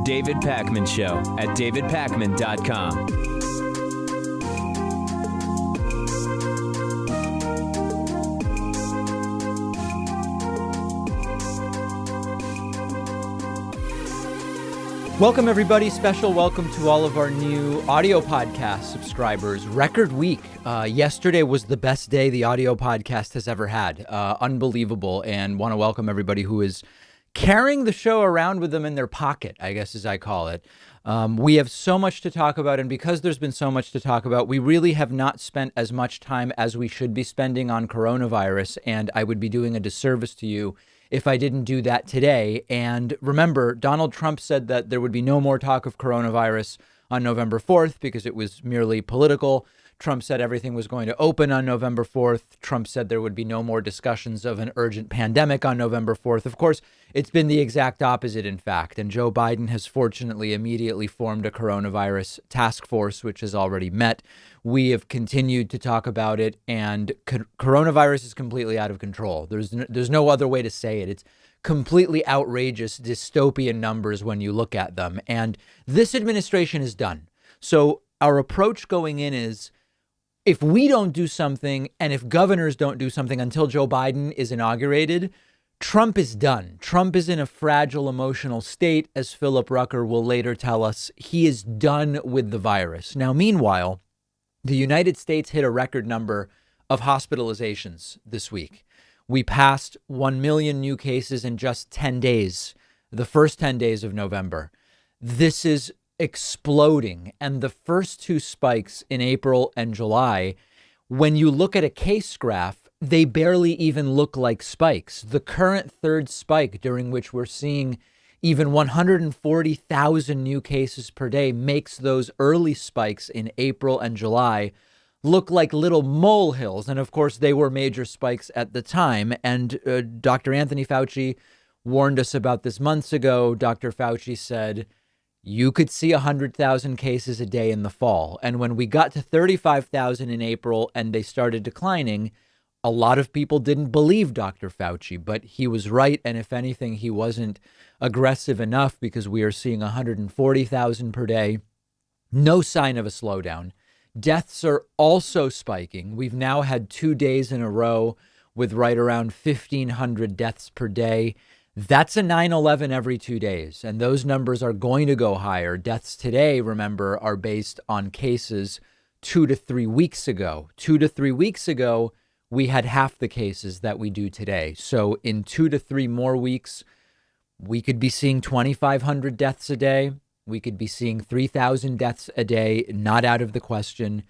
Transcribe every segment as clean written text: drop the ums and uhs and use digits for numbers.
David Pakman Show at davidpakman.com. Welcome, everybody. Special welcome to all of our new audio podcast subscribers. Record week. Yesterday was the best day the audio podcast has ever had. Unbelievable. And want to welcome everybody who is carrying the show around with them in their pocket, I guess as I call it. We have so much to talk about. And because there's been so much to talk about, we really have not spent as much time as we should be spending on coronavirus. And I would be doing a disservice to you if I didn't do that today. And remember, Donald Trump said that there would be no more talk of coronavirus on November 4th because it was merely political. Trump said everything was going to open on November 4th. Trump said there would be no more discussions of an urgent pandemic on November 4th. Of course, it's been the exact opposite, in fact. And Joe Biden has fortunately immediately formed a coronavirus task force, which has already met. We have continued to talk about it, and coronavirus is completely out of control. There's no other way to say it. It's completely outrageous, dystopian numbers when you look at them. And this administration is done. So our approach going in is, if we don't do something and if governors don't do something until Joe Biden is inaugurated, Trump is done. Trump is in a fragile emotional state, as Philip Rucker will later tell us. He is done with the virus. Now, meanwhile, the United States hit a record number of hospitalizations this week. We passed 1 million new cases in just 10 days, the first 10 days of November. This is exploding. And the first two spikes in April and July, when you look at a case graph, they barely even look like spikes. The current third spike, during which we're seeing even 140,000 new cases per day, makes those early spikes in April and July look like little molehills. And of course, they were major spikes at the time. And Dr. Anthony Fauci warned us about this months ago. Dr. Fauci said, you could see 100,000 cases a day in the fall. And when we got to 35,000 in April and they started declining, a lot of people didn't believe Dr. Fauci, but he was right. And if anything, he wasn't aggressive enough, because we are seeing 140,000 per day. No sign of a slowdown. Deaths are also spiking. We've now had 2 days in a row with right around 1,500 deaths per day. That's a 9/11 every 2 days, and those numbers are going to go higher. Deaths today, remember, are based on cases 2 to 3 weeks ago. 2 to 3 weeks ago, we had half the cases that we do today. So in 2 to 3 more weeks, we could be seeing 2,500 deaths a day. We could be seeing 3,000 deaths a day, not out of the question.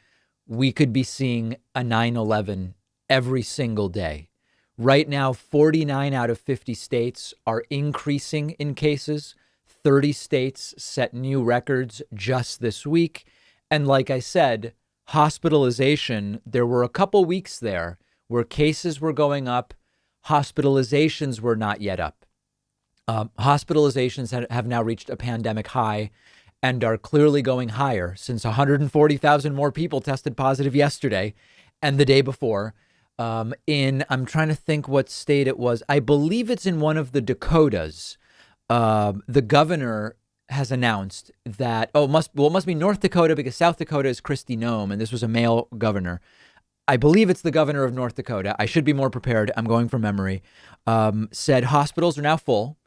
We could be seeing a 9/11 every single day. Right now, 49 out of 50 states are increasing in cases. 30 states set new records just this week. And like I said, hospitalization, there were a couple weeks there where cases were going up. Hospitalizations were not yet up. Hospitalizations have now reached a pandemic high and are clearly going higher, since 140,000 more people tested positive yesterday and the day before. I'm trying to think what state it was. I believe it's in one of the Dakotas. The governor has announced that, it must be North Dakota, because South Dakota is Kristi Noem, and this was a male governor. I believe it's the governor of North Dakota. I should be more prepared. I'm going from memory. Said hospitals are now full,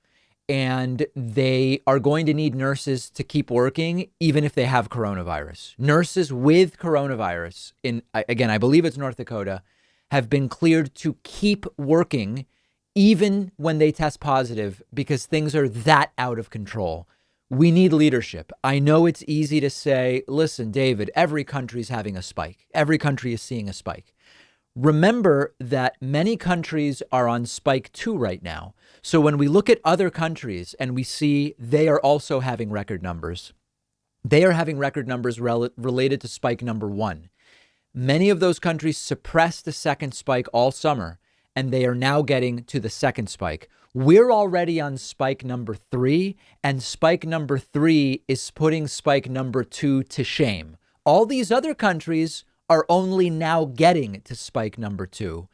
and they are going to need nurses to keep working, even if they have coronavirus. Nurses with coronavirus I believe it's North Dakota, have been cleared to keep working even when they test positive, because things are that out of control. We need leadership. I know it's easy to say, listen, David, every country's having a spike. Every country is seeing a spike. Remember that many countries are on spike 2 right now. So when we look at other countries and we see they are also having record numbers, they are having record numbers related to spike number 1. Many of those countries suppressed the second spike all summer, and they are now getting to the second spike. We're already on spike number 3, and spike number 3 is putting spike number 2 to shame. All these other countries are only now getting to spike number 2.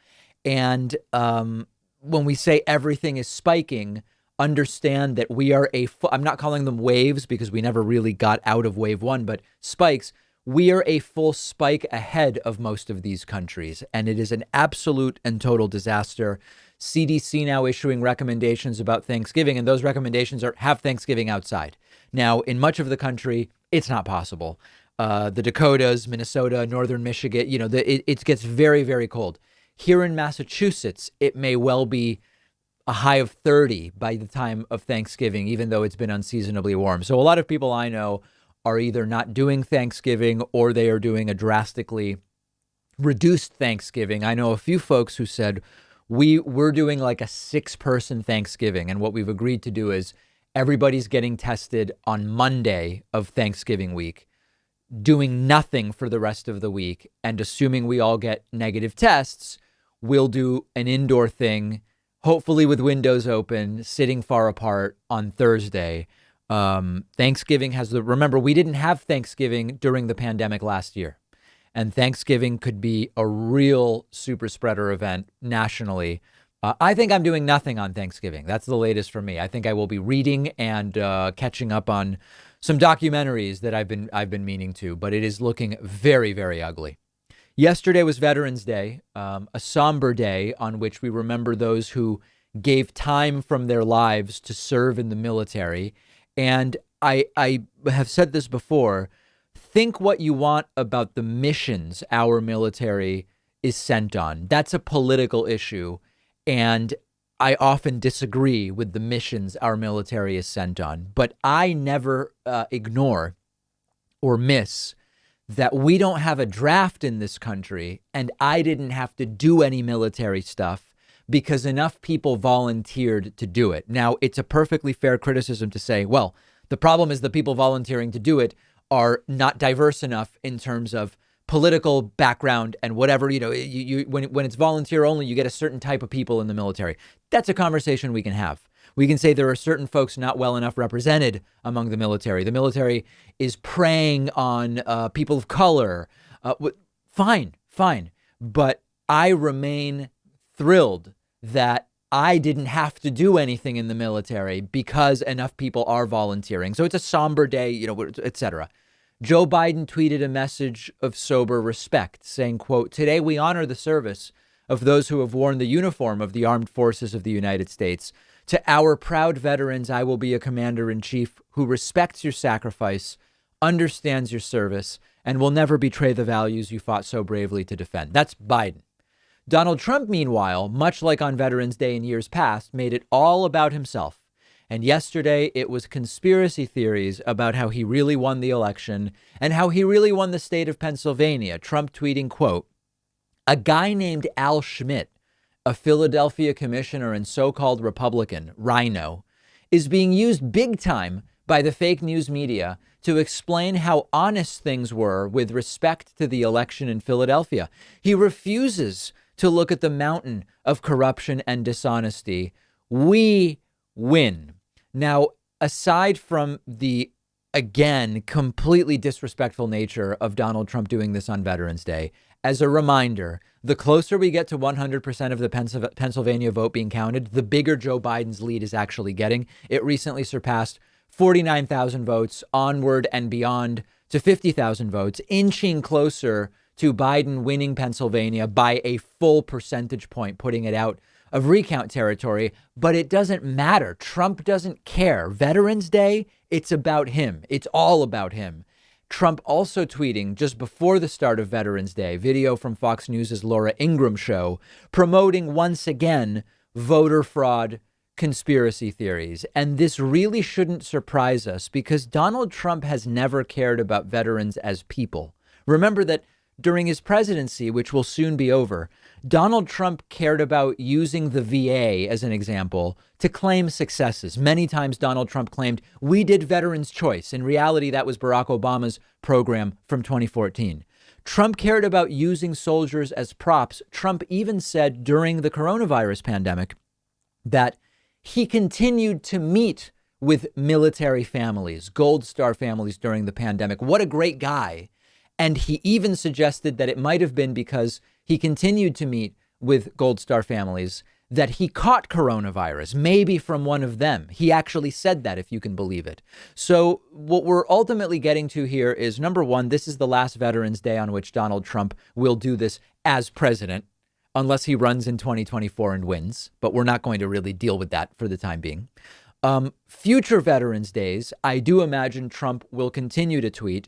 And when we say everything is spiking, understand that we are I'm not calling them waves because we never really got out of wave one, but spikes. We are a full spike ahead of most of these countries, and it is an absolute and total disaster. CDC now issuing recommendations about Thanksgiving, and those recommendations are have Thanksgiving outside. Now, in much of the country, it's not possible. The Dakotas, Minnesota, northern Michigan, it gets very, very cold. Here in Massachusetts, it may well be a high of 30 by the time of Thanksgiving, even though it's been unseasonably warm. So a lot of people I know are either not doing Thanksgiving or they are doing a drastically reduced Thanksgiving. I know a few folks who said we're doing like a 6-person Thanksgiving. And what we've agreed to do is everybody's getting tested on Monday of Thanksgiving week, doing nothing for the rest of the week. And assuming we all get negative tests, we'll do an indoor thing, hopefully with windows open, sitting far apart on Thursday. Thanksgiving remember, we didn't have Thanksgiving during the pandemic last year. And Thanksgiving could be a real super spreader event nationally. I think I'm doing nothing on Thanksgiving. That's the latest for me. I think I will be reading and catching up on some documentaries that I've been meaning to, but it is looking very, very ugly. Yesterday was Veterans Day, a somber day on which we remember those who gave time from their lives to serve in the military. And I have said this before, think what you want about the missions our military is sent on. That's a political issue. And I often disagree with the missions our military is sent on. But I never ignore or miss that we don't have a draft in this country. And I didn't have to do any military stuff because enough people volunteered to do it. Now, it's a perfectly fair criticism to say, well, the problem is the people volunteering to do it are not diverse enough in terms of political background and whatever, when it's volunteer only, you get a certain type of people in the military. That's a conversation we can have. We can say there are certain folks not well enough represented among the military. The military is preying on people of color. Fine. But I remain thrilled that I didn't have to do anything in the military because enough people are volunteering. So it's a somber day, et cetera. Joe Biden tweeted a message of sober respect saying, quote, "Today we honor the service of those who have worn the uniform of the armed forces of the United States. To our proud veterans, I will be a commander-in-chief who respects your sacrifice, understands your service, and will never betray the values you fought so bravely to defend." That's Biden. Donald Trump, meanwhile, much like on Veterans Day in years past, made it all about himself. And yesterday, it was conspiracy theories about how he really won the election and how he really won the state of Pennsylvania. Trump tweeting, quote, "A guy named Al Schmidt, a Philadelphia commissioner and so-called Republican, Rhino, is being used big time by the fake news media to explain how honest things were with respect to the election in Philadelphia. He refuses to look at the mountain of corruption and dishonesty. We win." Now, aside from the, again, completely disrespectful nature of Donald Trump doing this on Veterans Day, as a reminder, the closer we get to 100% of the Pennsylvania vote being counted, the bigger Joe Biden's lead is actually getting. It recently surpassed 49,000 votes, onward and beyond to 50,000 votes, inching closer to Biden winning Pennsylvania by a full percentage point, putting it out of recount territory. But it doesn't matter. Trump doesn't care. Veterans Day, it's about him. It's all about him. Trump also tweeting just before the start of Veterans Day, video from Fox News' Laura Ingraham show, promoting once again voter fraud conspiracy theories. And this really shouldn't surprise us because Donald Trump has never cared about veterans as people. Remember that during his presidency, which will soon be over, Donald Trump cared about using the VA as an example to claim successes. Many times Donald Trump claimed, "We did Veterans Choice." In reality, that was Barack Obama's program from 2014. Trump cared about using soldiers as props. Trump even said during the coronavirus pandemic that he continued to meet with military families, Gold Star families during the pandemic. What a great guy. And he even suggested that it might have been because he continued to meet with Gold Star families that he caught coronavirus, maybe from one of them. He actually said that, if you can believe it. So what we're ultimately getting to here is, number one, this is the last Veterans Day on which Donald Trump will do this as president, unless he runs in 2024 and wins. But we're not going to really deal with that for the time being. Future Veterans Days, I do imagine Trump will continue to tweet,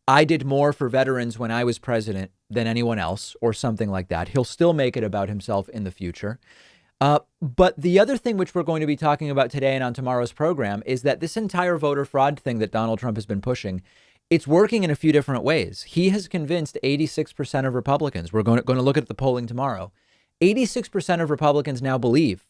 "I did more for veterans when I was president than anyone else," or something like that. He'll still make it about himself in the future. But the other thing which we're going to be talking about today and on tomorrow's program is that this entire voter fraud thing that Donald Trump has been pushing, it's working in a few different ways. He has convinced 86% of Republicans. We're going to look at the polling tomorrow. 86% of Republicans now believe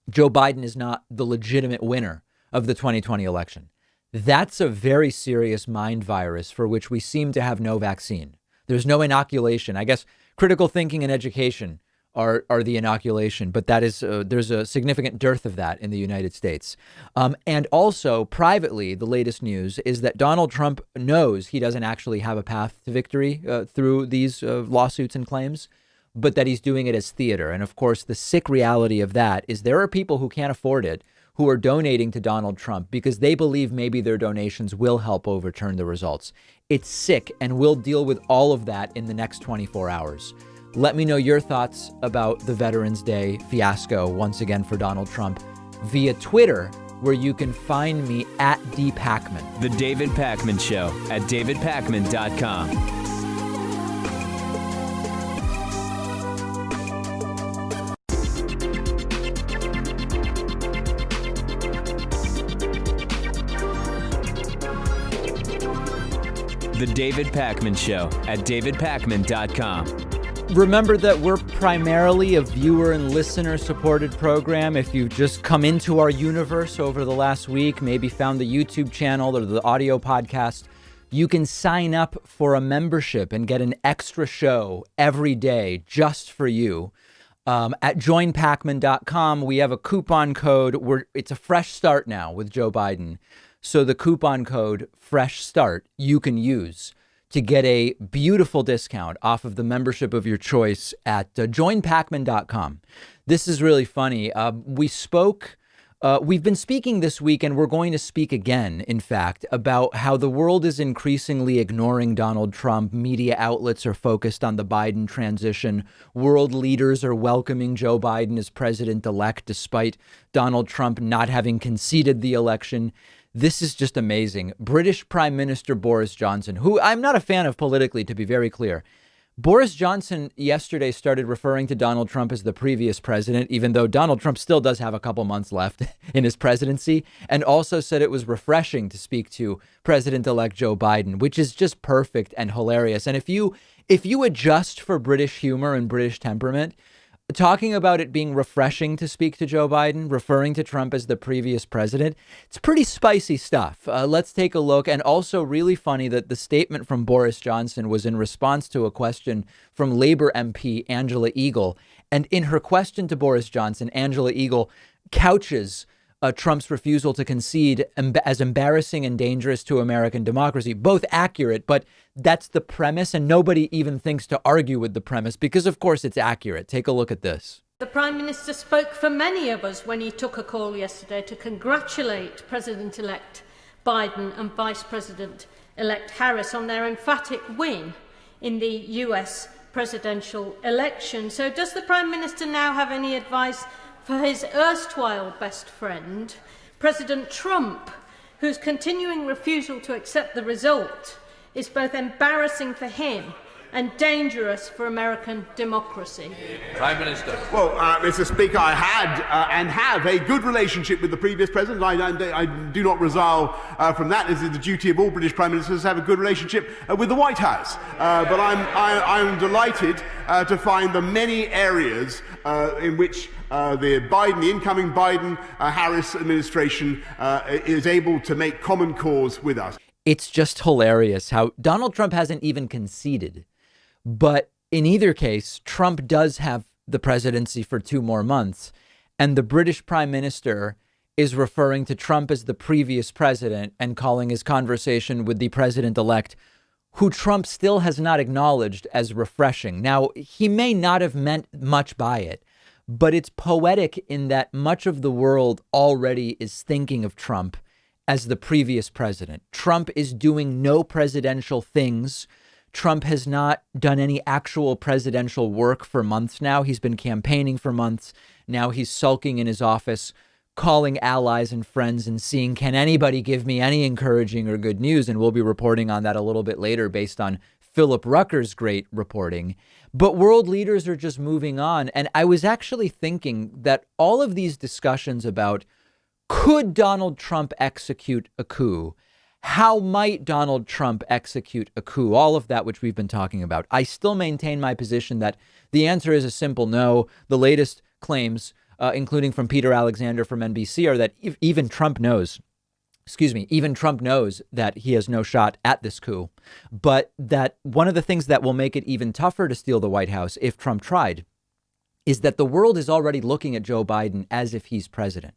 Joe Biden is not the legitimate winner of the 2020 election. That's a very serious mind virus for which we seem to have no vaccine. There's no inoculation. I guess critical thinking and education are the inoculation, but that is there's a significant dearth of that in the United States. And also privately, the latest news is that Donald Trump knows he doesn't actually have a path to victory through these lawsuits and claims, but that he's doing it as theater. And of course, the sick reality of that is there are people who can't afford it who are donating to Donald Trump because they believe maybe their donations will help overturn the results. It's sick, and we'll deal with all of that in the next 24 hours. Let me know your thoughts about the Veterans Day fiasco, once again for Donald Trump, via Twitter, where you can find me at @dpacman. The David Pakman Show at davidpakman.com. The David Pakman Show at davidpakman.com. Remember that we're primarily a viewer and listener supported program. If you've just come into our universe over the last week, maybe found the YouTube channel or the audio podcast, you can sign up for a membership and get an extra show every day just for you. At joinpakman.com, we have a coupon code. It's a fresh start now with Joe Biden. So the coupon code Fresh Start you can use to get a beautiful discount off of the membership of your choice at joinpakman.com. This is really funny. We've been speaking this week, and we're going to speak again, in fact, about how the world is increasingly ignoring Donald Trump. Media outlets are focused on the Biden transition. World leaders are welcoming Joe Biden as president-elect, despite Donald Trump not having conceded the election. This is just amazing. British Prime Minister Boris Johnson, who I'm not a fan of politically, to be very clear. Boris Johnson yesterday started referring to Donald Trump as the previous president, even though Donald Trump still does have a couple months left in his presidency, and also said it was refreshing to speak to President-elect Joe Biden, which is just perfect and hilarious. And if you adjust for British humor and British temperament, talking about it being refreshing to speak to Joe Biden, referring to Trump as the previous president, it's pretty spicy stuff. Let's take a look. And also really funny that the statement from Boris Johnson was in response to a question from Labour MP Angela Eagle. And in her question to Boris Johnson, Angela Eagle couches Trump's refusal to concede as embarrassing and dangerous to American democracy. Both accurate, but that's the premise, and nobody even thinks to argue with the premise because, of course, it's accurate. Take a look at this. The Prime Minister spoke for many of us when he took a call yesterday to congratulate President-elect Biden and Vice President-elect Harris on their emphatic win in the US presidential election. So does the Prime Minister now have any advice for his erstwhile best friend, President Trump, whose continuing refusal to accept the result is both embarrassing for him and dangerous for American democracy? Prime Minister. Well, Mr. Speaker, I had and have a good relationship with the previous president. I do not resile from that. This is the duty of all British Prime Ministers to have a good relationship with the White House. But I'm delighted to find the many areas in which the incoming Biden-Harris administration is able to make common cause with us. It's just hilarious how Donald Trump hasn't even conceded. But in either case, Trump does have the presidency for 2 more months. And the British Prime Minister is referring to Trump as the previous president and calling his conversation with the president-elect, who Trump still has not acknowledged, as refreshing. Now, he may not have meant much by it, but it's poetic in that much of the world already is thinking of Trump as the previous president. Trump is doing no presidential things. Trump has not done any actual presidential work for months now. He's been campaigning for months. Now he's sulking in his office, calling allies and friends and seeing, can anybody give me any encouraging or good news? And we'll be reporting on that a little bit later based on Philip Rucker's great reporting. But world leaders are just moving on. And I was actually thinking that all of these discussions about could Donald Trump execute a coup? How might Donald Trump execute a coup? All of that, which we've been talking about. I still maintain my position that the answer is a simple no. The latest claims, including from Peter Alexander from NBC, are that even Trump knows that he has no shot at this coup. But that one of the things that will make it even tougher to steal the White House if Trump tried is that the world is already looking at Joe Biden as if he's president.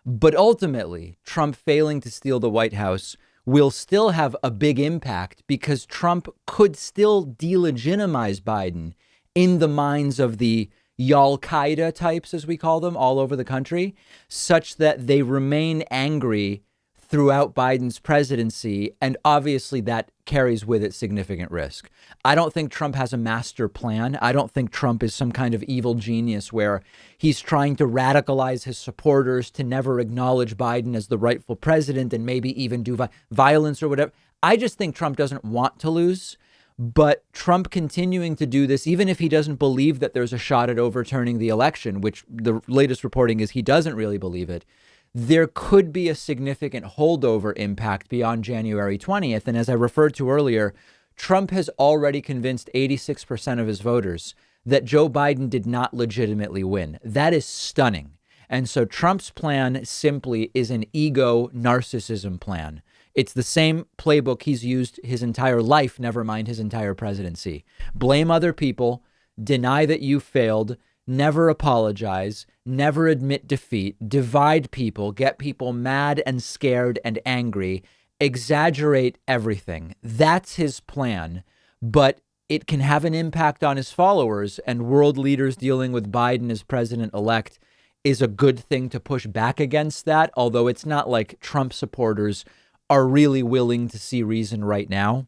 But ultimately, Trump failing to steal the White House will still have a big impact because Trump could still delegitimize Biden in the minds of the Al-Qaeda types, as we call them, all over the country, such that they remain angry throughout Biden's presidency. And obviously that carries with it significant risk. I don't think Trump has a master plan. I don't think Trump is some kind of evil genius where he's trying to radicalize his supporters to never acknowledge Biden as the rightful president and maybe even do violence or whatever. I just think Trump doesn't want to lose. But Trump continuing to do this, even if he doesn't believe that there's a shot at overturning the election, which the latest reporting is he doesn't really believe it, there could be a significant holdover impact beyond January 20th. And as I referred to earlier, Trump has already convinced 86% of his voters that Joe Biden did not legitimately win. That is stunning. And so Trump's plan simply is an ego narcissism plan. It's the same playbook he's used his entire life, never mind his entire presidency. Blame other people, deny that you failed, never apologize, never admit defeat, divide people, get people mad and scared and angry, exaggerate everything. That's his plan, but it can have an impact on his followers, and world leaders dealing with Biden as president-elect is a good thing to push back against that, although it's not like Trump supporters are really willing to see reason right now.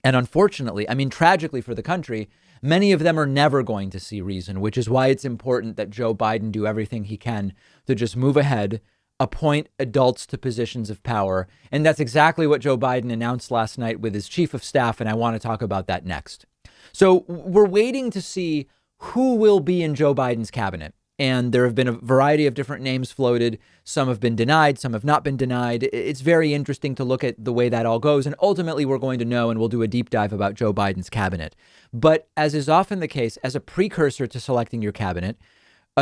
And unfortunately, I mean, tragically for the country, many of them are never going to see reason, which is why it's important that Joe Biden do everything he can to just move ahead, appoint adults to positions of power. And that's exactly what Joe Biden announced last night with his chief of staff. And I want to talk about that next. So we're waiting to see who will be in Joe Biden's cabinet. And there have been a variety of different names floated. Some have been denied. Some have not been denied. It's very interesting to look at the way that all goes. And ultimately, we're going to know, and we'll do a deep dive about Joe Biden's cabinet. But as is often the case, as a precursor to selecting your cabinet,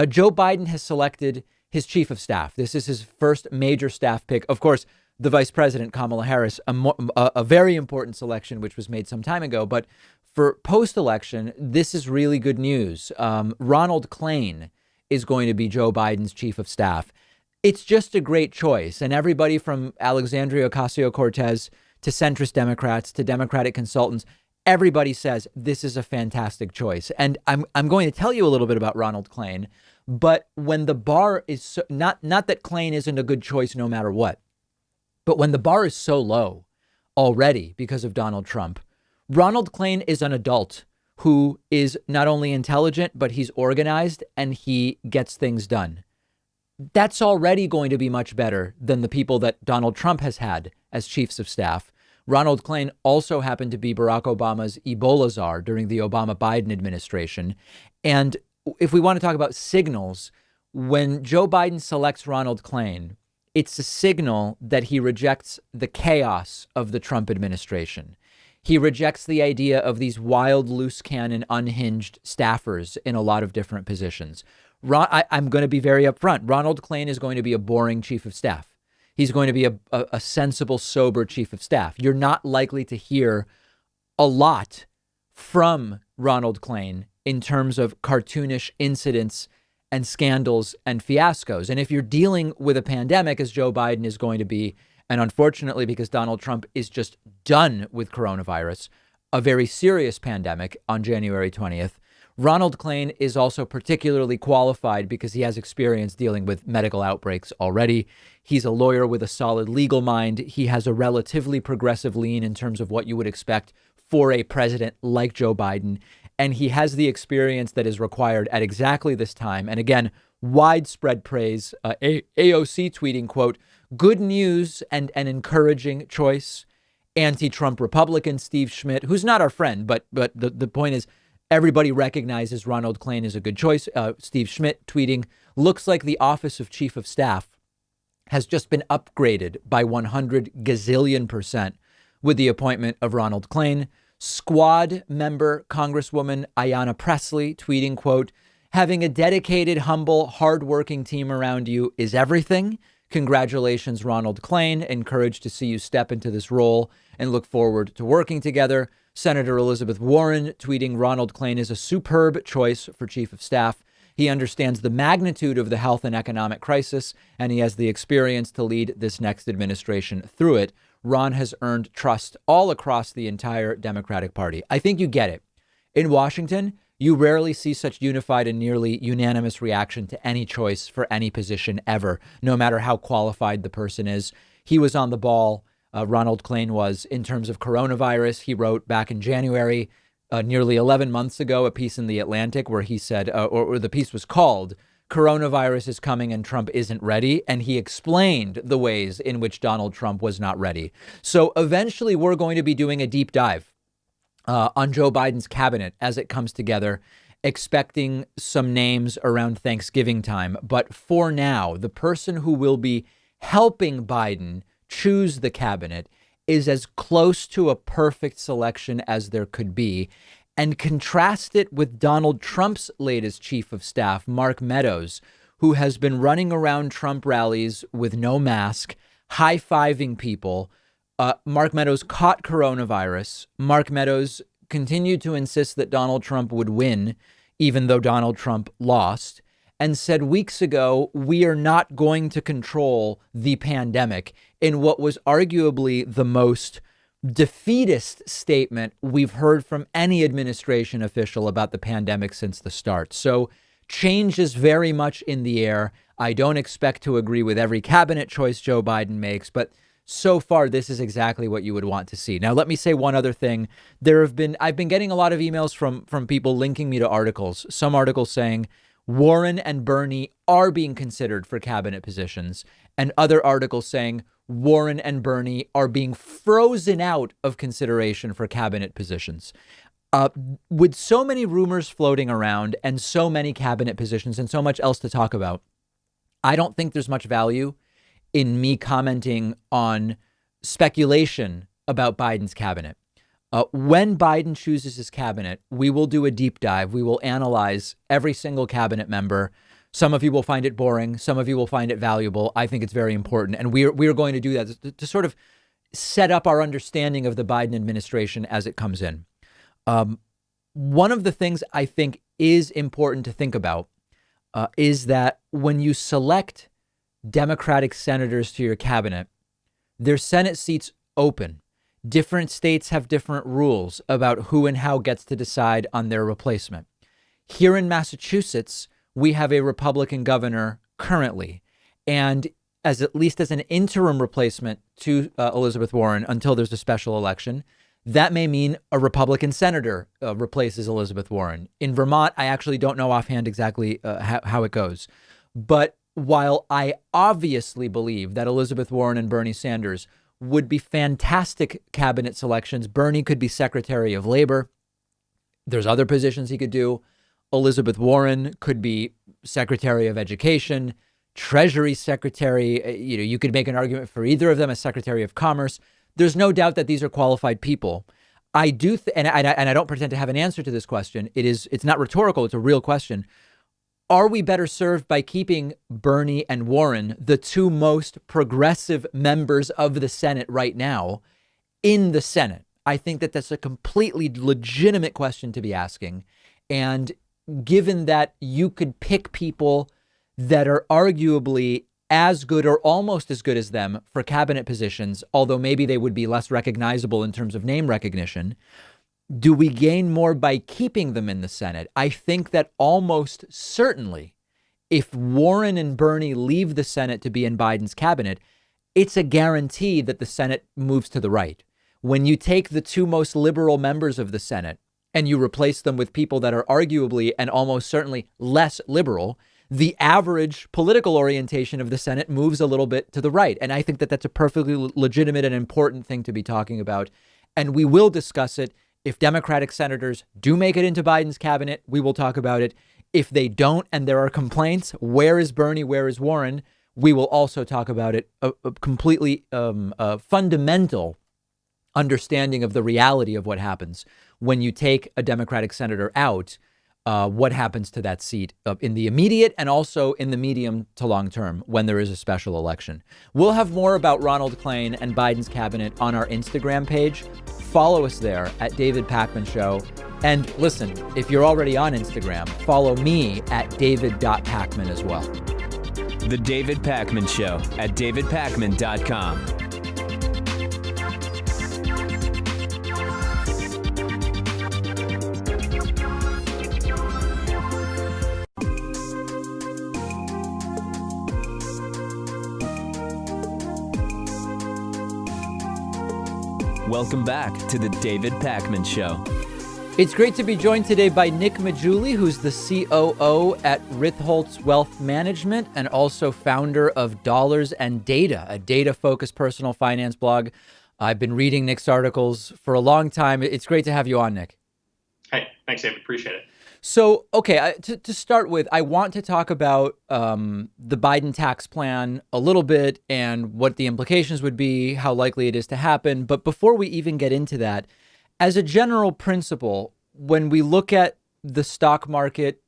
Joe Biden has selected his chief of staff. This is his first major staff pick. Of course, the vice president, Kamala Harris, a very important selection, which was made some time ago. But for post-election, this is really good news. Ronald Klain is going to be Joe Biden's chief of staff. It's just a great choice. And everybody from Alexandria Ocasio-Cortez to centrist Democrats to Democratic consultants, everybody says this is a fantastic choice. And I'm going to tell you a little bit about Ronald Klain. But when the bar is so, not that Klain isn't a good choice no matter what, but when the bar is so low already because of Donald Trump, Ronald Klain is an adult who is not only intelligent, but he's organized and he gets things done. That's already going to be much better than the people that Donald Trump has had as chiefs of staff. Ronald Klain also happened to be Barack Obama's Ebola czar during the Obama-Biden administration. And if we want to talk about signals, when Joe Biden selects Ronald Klain, it's a signal that he rejects the chaos of the Trump administration. He rejects the idea of these wild, loose cannon, unhinged staffers in a lot of different positions. I'm going to be very upfront. Ronald Klain is going to be a boring chief of staff. He's going to be a sensible, sober chief of staff. You're not likely to hear a lot from Ronald Klain in terms of cartoonish incidents and scandals and fiascos. And if you're dealing with a pandemic, as Joe Biden is going to be, and unfortunately, because Donald Trump is just done with coronavirus, a very serious pandemic on January 20th, Ronald Klain is also particularly qualified because he has experience dealing with medical outbreaks already. He's a lawyer with a solid legal mind. He has a relatively progressive lean in terms of what you would expect for a president like Joe Biden. And he has the experience that is required at exactly this time. And again, widespread praise. AOC tweeting, quote, "Good news and an encouraging choice." Anti-Trump Republican Steve Schmidt, who's not our friend, but the point is everybody recognizes Ronald Klain is a good choice. Steve Schmidt tweeting, "Looks like the office of chief of staff has just been upgraded by 100 gazillion% with the appointment of Ronald Klain." Squad member Congresswoman Ayanna Pressley tweeting, quote, "Having a dedicated, humble, hardworking team around you is everything. Congratulations, Ronald Klain. Encouraged to see you step into this role and look forward to working together." Senator Elizabeth Warren tweeting, "Ronald Klain is a superb choice for chief of staff. He understands the magnitude of the health and economic crisis, and he has the experience to lead this next administration through it. Ron has earned trust all across the entire Democratic Party." I think you get it. In Washington, you rarely see such unified and nearly unanimous reaction to any choice for any position ever, no matter how qualified the person is. He was on the ball. Ronald Klain was, in terms of coronavirus. He wrote back in January, nearly 11 months ago, a piece in The Atlantic where he said, or the piece was called, "Coronavirus is coming and Trump isn't ready." And he explained the ways in which Donald Trump was not ready. So eventually we're going to be doing a deep dive on Joe Biden's cabinet as it comes together, expecting some names around Thanksgiving time. But for now, the person who will be helping Biden choose the cabinet is as close to a perfect selection as there could be. And contrast it with Donald Trump's latest chief of staff, Mark Meadows, who has been running around Trump rallies with no mask, high-fiving people. Mark Meadows caught coronavirus. Mark Meadows continued to insist that Donald Trump would win, even though Donald Trump lost, and said weeks ago, "We are not going to control the pandemic," in what was arguably the most defeatist statement we've heard from any administration official about the pandemic since the start. So change is very much in the air. I don't expect to agree with every cabinet choice Joe Biden makes, but so far, this is exactly what you would want to see. Now, let me say one other thing. I've been getting a lot of emails from people linking me to articles, some articles saying Warren and Bernie are being considered for cabinet positions, and other articles saying Warren and Bernie are being frozen out of consideration for cabinet positions. With so many rumors floating around and so many cabinet positions and so much else to talk about, I don't think there's much value in me commenting on speculation about Biden's cabinet. When Biden chooses his cabinet, we will do a deep dive. We will analyze every single cabinet member. Some of you will find it boring. Some of you will find it valuable. I think it's very important. And we are going to do that to sort of set up our understanding of the Biden administration as it comes in. One of the things I think is important to think about is that when you select Democratic senators to your cabinet, their Senate seats open. Different states have different rules about who and how gets to decide on their replacement. Here in Massachusetts, we have a Republican governor currently, and at least as an interim replacement to Elizabeth Warren until there's a special election, that may mean a Republican senator replaces Elizabeth Warren. In Vermont, I actually don't know offhand exactly how it goes. But while I obviously believe that Elizabeth Warren and Bernie Sanders would be fantastic cabinet selections, Bernie could be Secretary of Labor. There's other positions he could do. Elizabeth Warren could be Secretary of Education, Treasury Secretary. You could make an argument for either of them as Secretary of Commerce. There's no doubt that these are qualified people. I do, and I don't pretend to have an answer to this question. It's not rhetorical. It's a real question. Are we better served by keeping Bernie and Warren, the two most progressive members of the Senate right now, in the Senate? I think that that's a completely legitimate question to be asking. And given that you could pick people that are arguably as good or almost as good as them for cabinet positions, although maybe they would be less recognizable in terms of name recognition, Do we gain more by keeping them in the Senate? I think that almost certainly, if Warren and Bernie leave the Senate to be in Biden's cabinet, it's a guarantee that the Senate moves to the right. When you take the two most liberal members of the Senate and you replace them with people that are arguably and almost certainly less liberal, the average political orientation of the Senate moves a little bit to the right. And I think that that's a perfectly legitimate and important thing to be talking about. And we will discuss it. If Democratic senators do make it into Biden's cabinet, we will talk about it. If they don't and there are complaints, where is Bernie? Where is Warren? We will also talk about it. A completely fundamental understanding of the reality of what happens when you take a Democratic senator out. What happens to that seat in the immediate and also in the medium to long term when there is a special election. We'll have more about Ronald Klain and Biden's cabinet on our Instagram page. Follow us there at David Pakman Show. And listen, if you're already on Instagram, follow me at david.pakman as well. The David Pakman Show at davidpakman.com. Welcome back to the David Pakman Show. It's great to be joined today by Nick Maggiulli, who's the COO at Ritholtz Wealth Management and also founder of Dollars and Data, a data-focused personal finance blog. I've been reading Nick's articles for a long time. It's great to have you on, Nick. Hey, thanks, David. Appreciate it. So, okay, to start with, I want to talk about the Biden tax plan a little bit and what the implications would be, how likely it is to happen. But before we even get into that, as a general principle, when we look at the stock market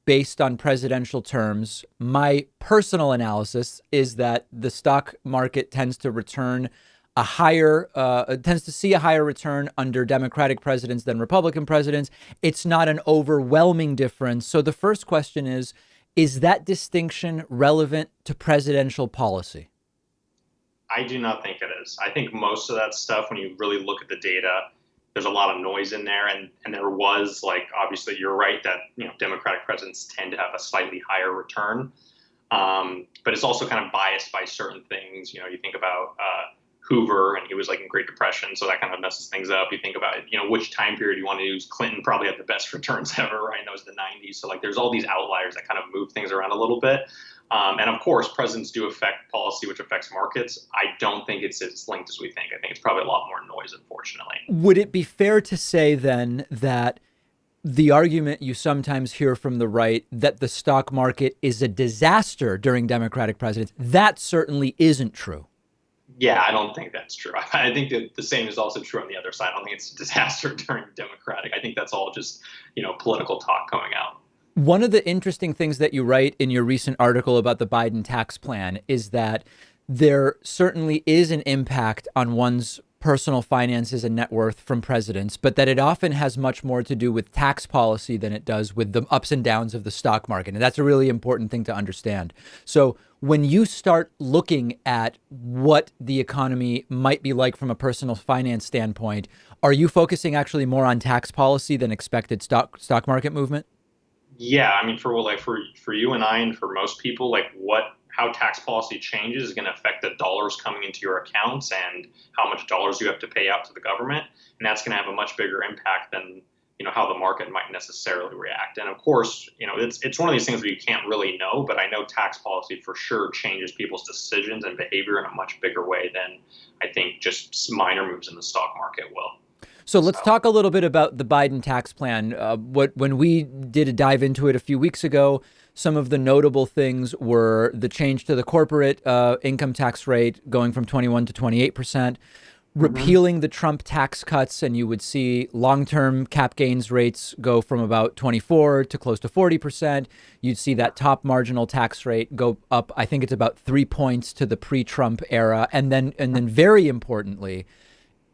based on presidential terms, my personal analysis is that the stock market tends to return tends to see a higher return under Democratic presidents than Republican presidents. It's not an overwhelming difference. So the first question is that distinction relevant to presidential policy? I do not think it is. I think most of that stuff, when you really look at the data, there's a lot of noise in there. And there was, like, obviously you're right that, Democratic presidents tend to have a slightly higher return. But it's also kind of biased by certain things. You think about Hoover, and he was like in Great Depression, so that kind of messes things up. You think about, which time period you want to use. Clinton probably had the best returns ever, right? And that was the 90s. So there's all these outliers that kind of move things around a little bit. And of course, presidents do affect policy, which affects markets. I don't think it's as linked as we think. I think it's probably a lot more noise, unfortunately. Would it be fair to say then that the argument you sometimes hear from the right that the stock market is a disaster during Democratic presidents, that certainly isn't true? Yeah, I don't think that's true. I think that the same is also true on the other side. I don't think it's a disaster during Democratic. I think that's all just, political talk coming out. One of the interesting things that you write in your recent article about the Biden tax plan is that there certainly is an impact on one's personal finances and net worth from presidents, but that it often has much more to do with tax policy than it does with the ups and downs of the stock market. And that's a really important thing to understand. So when you start looking at what the economy might be like from a personal finance standpoint, are you focusing actually more on tax policy than expected stock market movement? Yeah, I mean, for you and I, and for most people, how tax policy changes is going to affect the dollars coming into your accounts and how much dollars you have to pay out to the government, and that's going to have a much bigger impact than how the market might necessarily react. And of course, it's one of these things where you can't really know, but I know tax policy for sure changes people's decisions and behavior in a much bigger way than I think just minor moves in the stock market will. So let's talk a little bit about the Biden tax plan. When we did a dive into it a few weeks ago, some of the notable things were the change to the corporate income tax rate going from 21 to 28%, repealing the Trump tax cuts, and you would see long-term cap gains rates go from about 24 to close to 40%. You'd see that top marginal tax rate go up, I think it's about 3 points to the pre-Trump era. And then very importantly,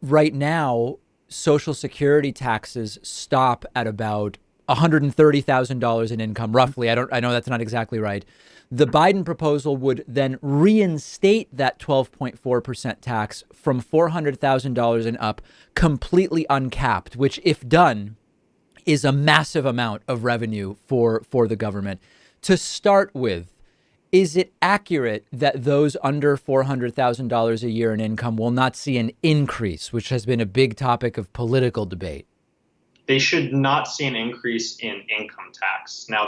right now, Social Security taxes stop at about $130,000 in income, roughly. I know that's not exactly right. The Biden proposal would then reinstate that 12.4% tax from $400,000 and up, completely uncapped, which, if done, is a massive amount of revenue for the government. To start with, is it accurate that those under $400,000 a year in income will not see an increase, which has been a big topic of political debate? They should not see an increase in income tax. Now,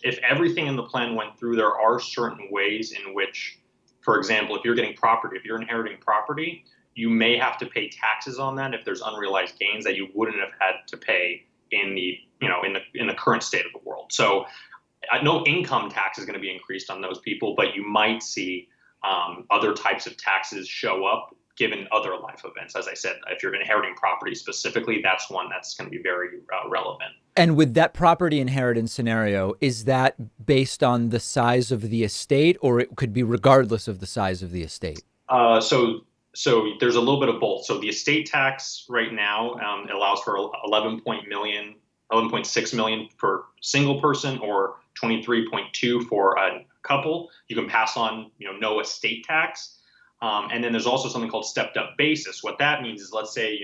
if everything in the plan went through, there are certain ways in which, for example, if you're getting property, if you're inheriting property, you may have to pay taxes on that if there's unrealized gains that you wouldn't have had to pay in the current state of the world. So no income tax is going to be increased on those people, but you might see other types of taxes show up given other life events. As I said, if you're inheriting property specifically, that's one that's going to be very relevant. And with that property inheritance scenario, is that based on the size of the estate, or it could be regardless of the size of the estate? So there's a little bit of both. So the estate tax right now allows for 11.6 million for single person or 23.2 for a couple. You can pass on, no estate tax. And then there's also something called stepped up basis. What that means is, let's say,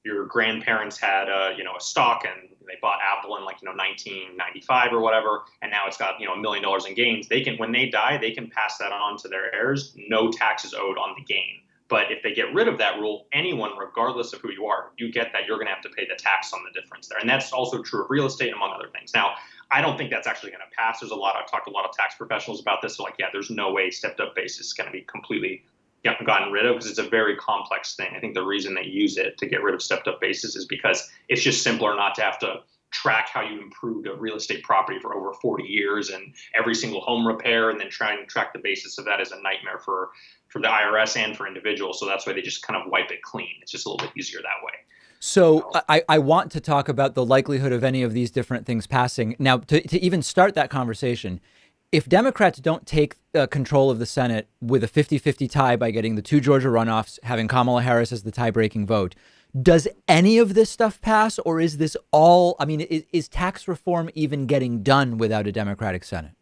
your grandparents had a stock and they bought Apple in 1995 or whatever, and now it's got $1 million in gains. When they die, they can pass that on to their heirs. No tax is owed on the gain. But if they get rid of that rule, anyone, regardless of who you are, you get that you're going to have to pay the tax on the difference there. And that's also true of real estate, among other things. Now, I don't think that's actually going to pass. I've talked to a lot of tax professionals about this. So there's no way stepped up basis is going to be completely gotten rid of, because it's a very complex thing. I think the reason they use it to get rid of stepped up basis is because it's just simpler not to have to track how you improved a real estate property for over 40 years and every single home repair, and then try and track the basis of that is a nightmare for the IRS and for individuals. So that's why they just kind of wipe it clean. It's just a little bit easier that way. So I want to talk about the likelihood of any of these different things passing. Now, to even start that conversation, if Democrats don't take control of the Senate with a 50-50 tie by getting the 2 Georgia runoffs, having Kamala Harris as the tie-breaking vote, does any of this stuff pass, or is this all, is tax reform even getting done without a Democratic Senate?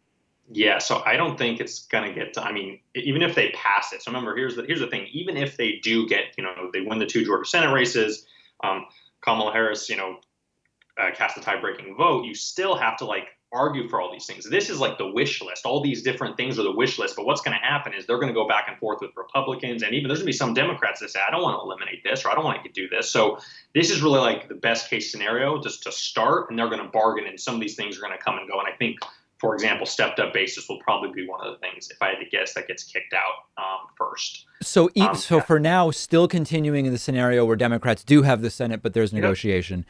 Yeah, so I don't think it's going to get done. Even if they pass it. So remember, here's the thing. Even if they do get, they win the 2 Georgia Senate races, Kamala Harris, cast the tie-breaking vote, you still have to argue for all these things. This is the wish list. All these different things are the wish list. But what's going to happen is they're going to go back and forth with Republicans. And even there's going to be some Democrats that say, I don't want to eliminate this, or I don't want to do this. So this is really the best case scenario just to start. And they're going to bargain. And some of these things are going to come and go. And I think, for example, stepped up basis will probably be one of the things, if I had to guess, that gets kicked out first. So for now, still continuing in the scenario where Democrats do have the Senate, but there's negotiation.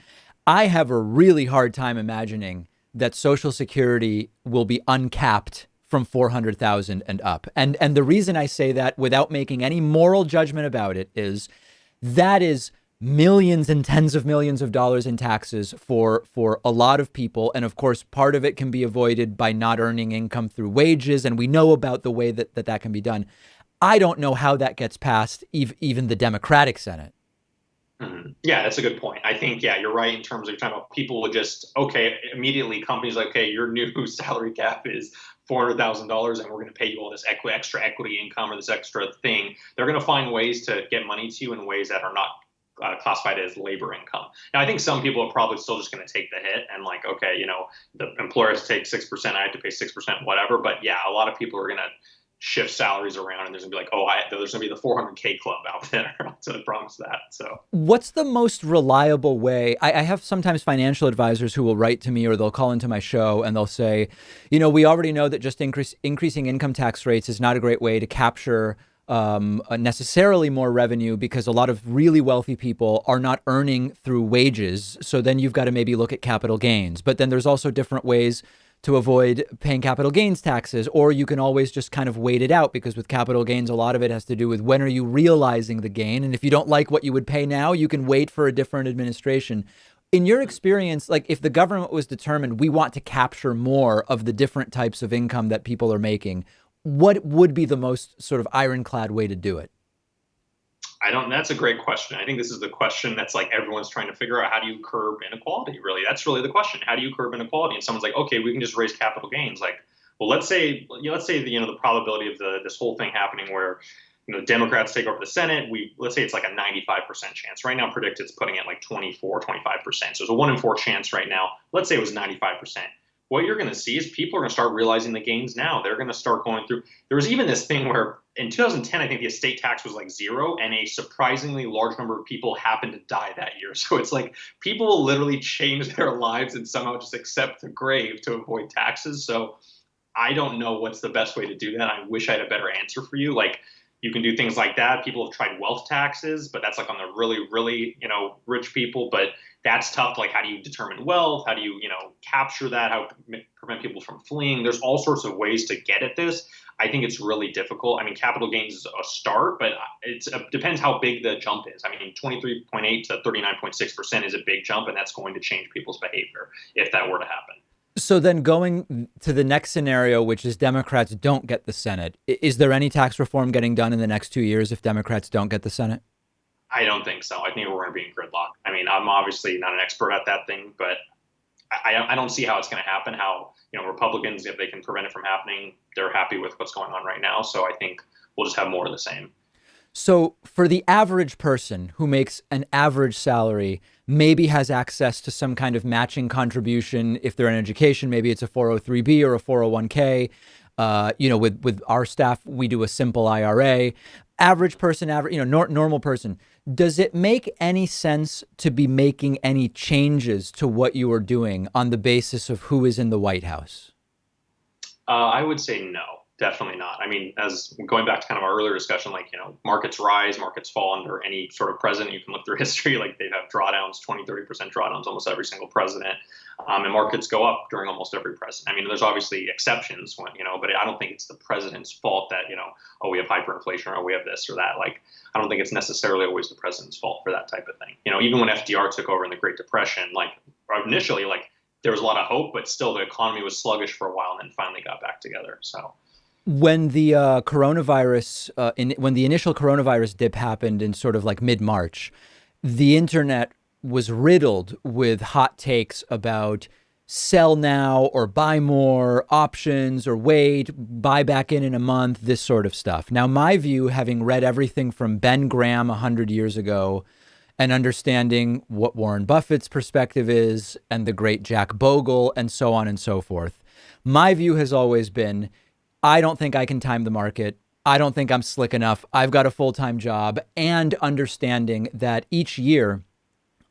I have a really hard time imagining that Social Security will be uncapped from $400,000 and up. And the reason I say that without making any moral judgment about it is that is millions and tens of millions of dollars in taxes for a lot of people. And of course, part of it can be avoided by not earning income through wages. And we know about the way that can be done. I don't know how that gets past even the Democratic Senate. Mm-hmm. Yeah, that's a good point. I think, you're right in terms of talking about people would just, immediately companies your new salary cap is $400,000 and we're going to pay you all this extra equity income or this extra thing. They're going to find ways to get money to you in ways that are not classified as labor income. Now, I think some people are probably still just going to take the hit and the employer has to take 6%, I have to pay 6%, whatever. But a lot of people are going to shift salaries around, and there's gonna be there's gonna be the 400K club out there. So I promise that. So what's the most reliable way? I have sometimes financial advisors who will write to me or they'll call into my show and they'll say, we already know that just increasing income tax rates is not a great way to capture necessarily more revenue, because a lot of really wealthy people are not earning through wages. So then you've got to maybe look at capital gains. But then there's also different ways to avoid paying capital gains taxes, or you can always just kind of wait it out, because with capital gains, a lot of it has to do with when are you realizing the gain. And if you don't like what you would pay now, you can wait for a different administration. In your experience, if the government was determined, we want to capture more of the different types of income that people are making, what would be the most sort of ironclad way to do it? That's a great question. I think this is the question that's like everyone's trying to figure out, how do you curb inequality, really? That's really the question. How do you curb inequality? And someone's like, okay, we can just raise capital gains. Like, well, let's say the probability of this whole thing happening where, Democrats take over the Senate, let's say it's like a 95% chance. Right now, predicted it's putting it like 24, 25%. So it's a 1 in 4 chance right now. Let's say it was 95%. What you're going to see is people are going to start realizing the gains now. They're going to start going through. There was even this thing where in 2010, I think the estate tax was like 0, and a surprisingly large number of people happened to die that year. So it's like people will literally change their lives and somehow just accept the grave to avoid taxes. So I don't know what's the best way to do that. I wish I had a better answer for you. Like, you can do things like that. People have tried wealth taxes, but that's like on the really, really, rich people. But that's tough. Like, how do you determine wealth? How do you, capture that? How prevent people from fleeing? There's all sorts of ways to get at this. I think it's really difficult. I mean, capital gains is a start, but it depends how big the jump is. I mean, 23.8 to 39.6% is a big jump, and that's going to change people's behavior if that were to happen. So then going to the next scenario, which is Democrats don't get the Senate, is there any tax reform getting done in the next 2 years if Democrats don't get the Senate? I don't think so. I think we're going to be in gridlock. I mean, I'm obviously not an expert at that thing, but I don't see how it's going to happen. How, Republicans, if they can prevent it from happening, they're happy with what's going on right now. So I think we'll just have more of the same. So for the average person who makes an average salary, maybe has access to some kind of matching contribution. If they're in education, maybe it's a 403B or a 401k. With our staff, we do a simple IRA. Average person, normal person. Does it make any sense to be making any changes to what you are doing on the basis of who is in the White House? I would say no. Definitely not. I mean, as going back to kind of our earlier discussion, like, markets rise, markets fall under any sort of president. You can look through history, like they have drawdowns, 20, 30% drawdowns, almost every single president. And markets go up during almost every president. I mean, there's obviously exceptions when, but I don't think it's the president's fault that, we have hyperinflation or we have this or that. Like, I don't think it's necessarily always the president's fault for that type of thing. Even when FDR took over in the Great Depression, like initially, like there was a lot of hope, but still the economy was sluggish for a while and then finally got back together. So. When the when the initial coronavirus dip happened in sort of like mid-March, the internet was riddled with hot takes about sell now or buy more, options or wait, buy back in a month, this sort of stuff. Now, my view, having read everything from Ben Graham 100 years ago and understanding what Warren Buffett's perspective is and the great Jack Bogle and so on and so forth, my view has always been, I don't think I can time the market. I don't think I'm slick enough. I've got a full-time job, and understanding that each year,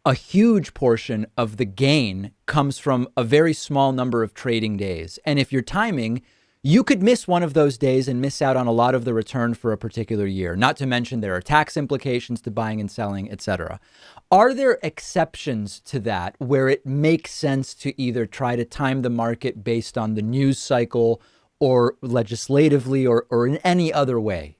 a huge portion of the gain comes from a very small number of trading days. And if you're timing, you could miss one of those days and miss out on a lot of the return for a particular year. Not to mention there are tax implications to buying and selling, etc. Are there exceptions to that where it makes sense to either try to time the market based on the news cycle or legislatively or in any other way?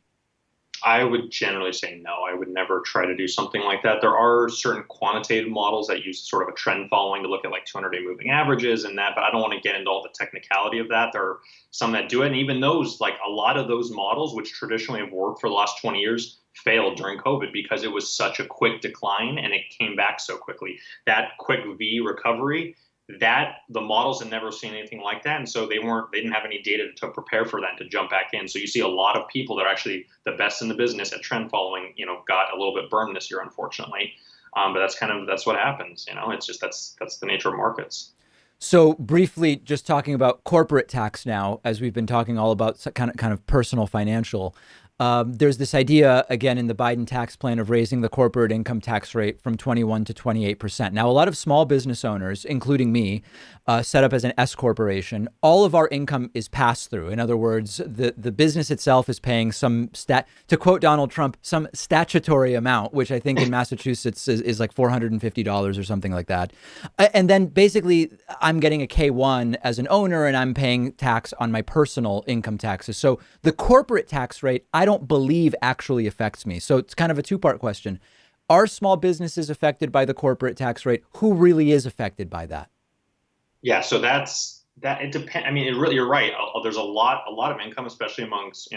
I would generally say no. I would never try to do something like that. There are certain quantitative models that use sort of a trend following to look at like 200-day moving averages and that, but I don't want to get into all the technicality of that. There are some that do it. And even those, like a lot of those models, which traditionally have worked for the last 20 years, failed during COVID because it was such a quick decline and it came back so quickly. That quick V recovery, that the models had never seen anything like that. And so they didn't have any data to prepare for that, to jump back in. So you see a lot of people that are actually the best in the business at trend following, got a little bit burned this year, unfortunately. But that's what happens. It's just, that's the nature of markets. So briefly, just talking about corporate tax now, as we've been talking all about kind of personal financial, there's this idea, again, in the Biden tax plan of raising the corporate income tax rate from 21 to 28%. Now, a lot of small business owners, including me, set up as an S corporation. All of our income is passed through. In other words, the business itself is paying to quote Donald Trump, some statutory amount, which I think in Massachusetts is like $450 or something like that. And then basically I'm getting a K-1 as an owner and I'm paying tax on my personal income taxes. So the corporate tax rate, I don't believe actually affects me. So it's kind of a two-part question. Are small businesses affected by the corporate tax rate? Who really is affected by that? Yeah, so it depends. I mean, you're right. There's a lot of income, especially amongst,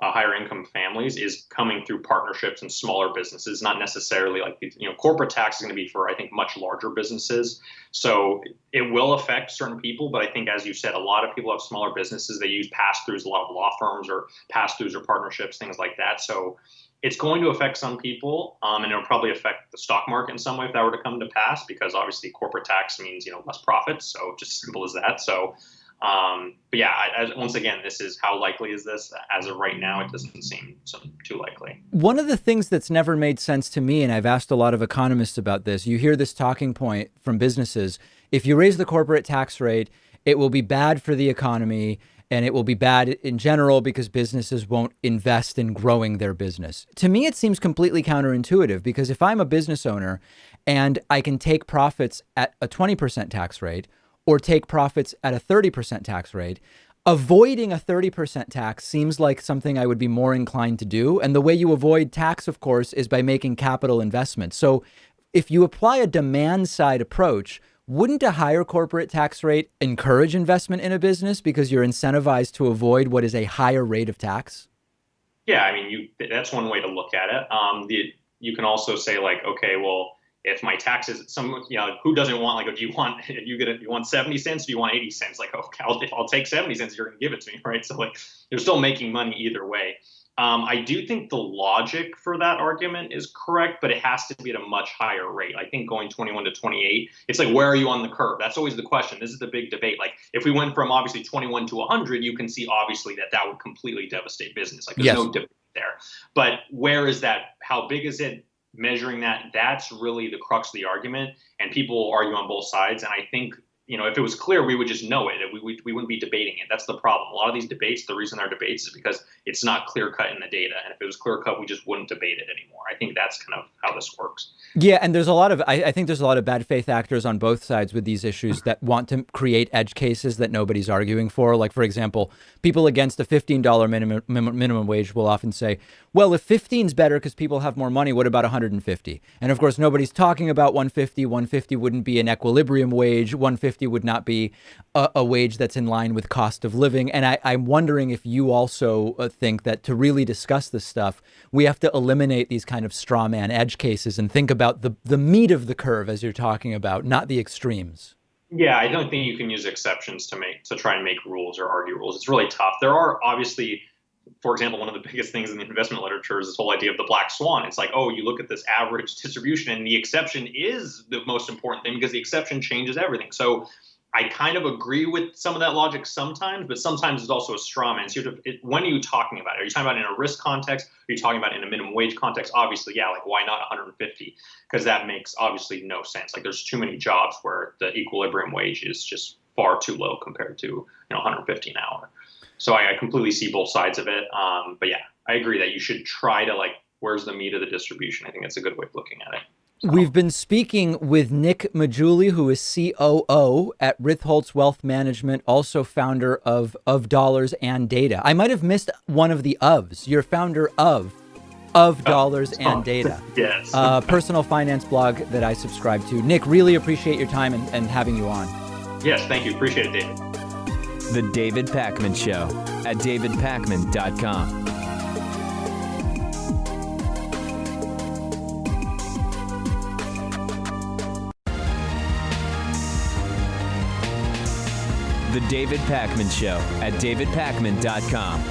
higher income families is coming through partnerships and smaller businesses, not necessarily like, corporate tax is going to be for, I think, much larger businesses. So it will affect certain people. But I think, as you said, a lot of people have smaller businesses. They use pass-throughs, a lot of law firms or pass-throughs or partnerships, things like that. So it's going to affect some people, and it'll probably affect the stock market in some way if that were to come to pass, because obviously corporate tax means, less profits. So just simple as that. So but yeah, once again, this is how likely is this? As of right now, it doesn't seem too likely. One of the things that's never made sense to me, and I've asked a lot of economists about this, you hear this talking point from businesses: if you raise the corporate tax rate, it will be bad for the economy, and it will be bad in general because businesses won't invest in growing their business. To me, it seems completely counterintuitive, because if I'm a business owner and I can take profits at a 20% tax rate or take profits at a 30% tax rate, avoiding a 30% tax seems like something I would be more inclined to do. And the way you avoid tax, of course, is by making capital investments. So if you apply a demand side approach, wouldn't a higher corporate tax rate encourage investment in a business because you're incentivized to avoid what is a higher rate of tax? Yeah, I mean, that's one way to look at it. You can also say, like, okay, well, if my taxes, who doesn't want, like, you want 70 cents, do you want 80 cents? Like, okay, I'll take 70 cents, you're going to give it to me, right? So, like, you're still making money either way. I do think the logic for that argument is correct, but it has to be at a much higher rate. I think going 21 to 28, it's like, where are you on the curve? That's always the question. This is the big debate. Like, if we went from obviously 21 to 100, you can see obviously that would completely devastate business. Like, there's no debate there. But where is that? How big is it? Measuring that's really the crux of the argument, and people argue on both sides. And I think, if it was clear, we would just know it. We wouldn't be debating it. That's the problem. A lot of these debates, the reason they're debates is because it's not clear cut in the data. And if it was clear cut, we just wouldn't debate it anymore. I think that's kind of how this works. Yeah, and there's a lot of, I think there's a lot of bad faith actors on both sides with these issues that want to create edge cases that nobody's arguing for. Like, for example, people against a $15 minimum wage will often say, well, if 15 is better because people have more money, what about 150? And of course, nobody's talking about 150. 150 wouldn't be an equilibrium wage. 150 would not be a wage that's in line with cost of living. And I'm wondering if you also think that to really discuss this stuff, we have to eliminate these kind of straw man edge cases and think about the meat of the curve, as you're talking about, not the extremes. Yeah, I don't think you can use exceptions to try and make rules or argue rules. It's really tough. There are obviously, for example, one of the biggest things in the investment literature is this whole idea of the black swan. It's like, oh, you look at this average distribution and the exception is the most important thing because the exception changes everything. So I kind of agree with some of that logic sometimes, but sometimes it's also a straw man. So when are you talking about it? Are you talking about it in a risk context? Are you talking about it in a minimum wage context? Obviously, yeah, like why not 150? Because that makes obviously no sense. Like there's too many jobs where the equilibrium wage is just far too low compared to 150 an hour. So I completely see both sides of it. But yeah, I agree that you should try to where's the meat of the distribution? I think that's a good way of looking at it. So. We've been speaking with Nick Maggiulli, who is COO at Ritholtz Wealth Management, also founder of Dollars and Data. I might have missed one of the ofs. You're founder of Dollars and Data. Yes. Personal finance blog that I subscribe to. Nick, really appreciate your time and having you on. Yes, thank you. Appreciate it, David. The David Pakman Show at davidpakman.com. The David Pakman Show at davidpakman.com.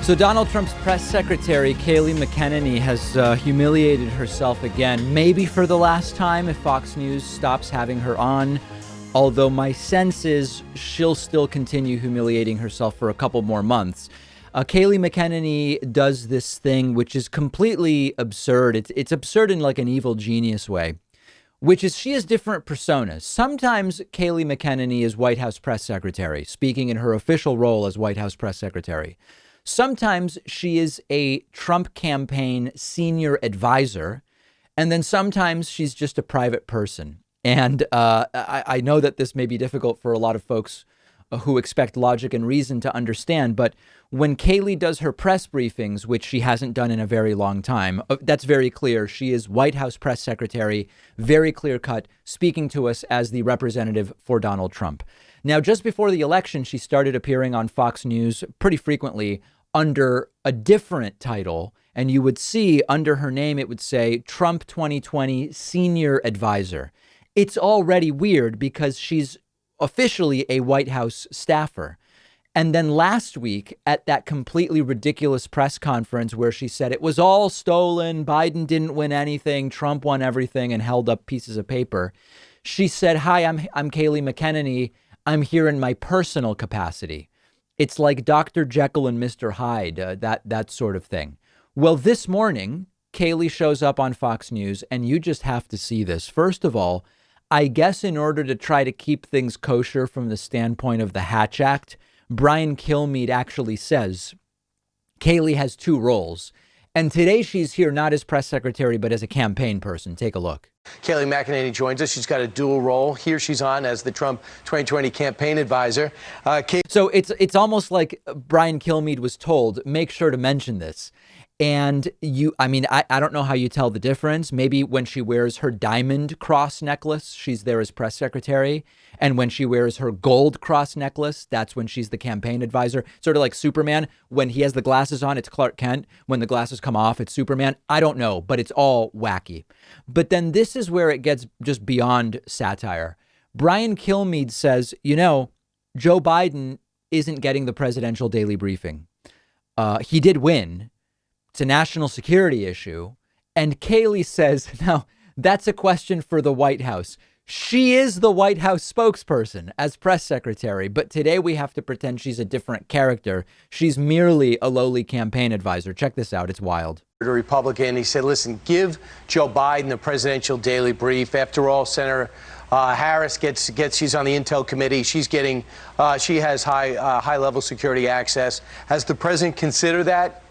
So Donald Trump's press secretary, Kayleigh McEnany, has humiliated herself again, maybe for the last time if Fox News stops having her on, although my sense is she'll still continue humiliating herself for a couple more months. Kayleigh McEnany does this thing which is completely absurd. It's absurd in like an evil genius way, which is she has different personas. Sometimes Kayleigh McEnany is White House press secretary, speaking in her official role as White House press secretary. Sometimes she is a Trump campaign senior advisor, and then sometimes she's just a private person. And I know that this may be difficult for a lot of folks who expect logic and reason to understand. But when Kayleigh does her press briefings, which she hasn't done in a very long time, that's very clear. She is White House press secretary, very clear cut, speaking to us as the representative for Donald Trump. Now, just before the election, she started appearing on Fox News pretty frequently under a different title. And you would see under her name, it would say Trump 2020 Senior Advisor. It's already weird because she's officially a White House staffer. And then last week at that completely ridiculous press conference where she said it was all stolen, Biden didn't win anything, Trump won everything, and held up pieces of paper, she said, "Hi, I'm Kayleigh McEnany. I'm here in my personal capacity." It's like Dr. Jekyll and Mr. Hyde, that sort of thing. Well, this morning, Kayleigh shows up on Fox News, and you just have to see this. First of all, I guess in order to try to keep things kosher from the standpoint of the Hatch Act, Brian Kilmeade actually says Kayleigh has two roles. And today she's here not as press secretary, but as a campaign person. Take a look. Kayleigh McEnany joins us. She's got a dual role. Here she's on as the Trump 2020 campaign advisor. So it's almost like Brian Kilmeade was told, make sure to mention this. And I don't know how you tell the difference. Maybe when she wears her diamond cross necklace, she's there as press secretary. And when she wears her gold cross necklace, that's when she's the campaign advisor. Sort of like Superman. When he has the glasses on, it's Clark Kent. When the glasses come off, it's Superman. I don't know, but it's all wacky. But then this is where it gets just beyond satire. Brian Kilmeade says, Joe Biden isn't getting the presidential daily briefing. He did win. It's a national security issue. And Kayleigh says, now, that's a question for the White House. She is the White House spokesperson as press secretary, but today we have to pretend she's a different character. She's merely a lowly campaign advisor. Check this out. It's wild. A Republican, he said, listen, give Joe Biden the presidential daily brief. After all, Senator Harris she's on the Intel committee. She's getting, she has high level security access. Has the president considered that?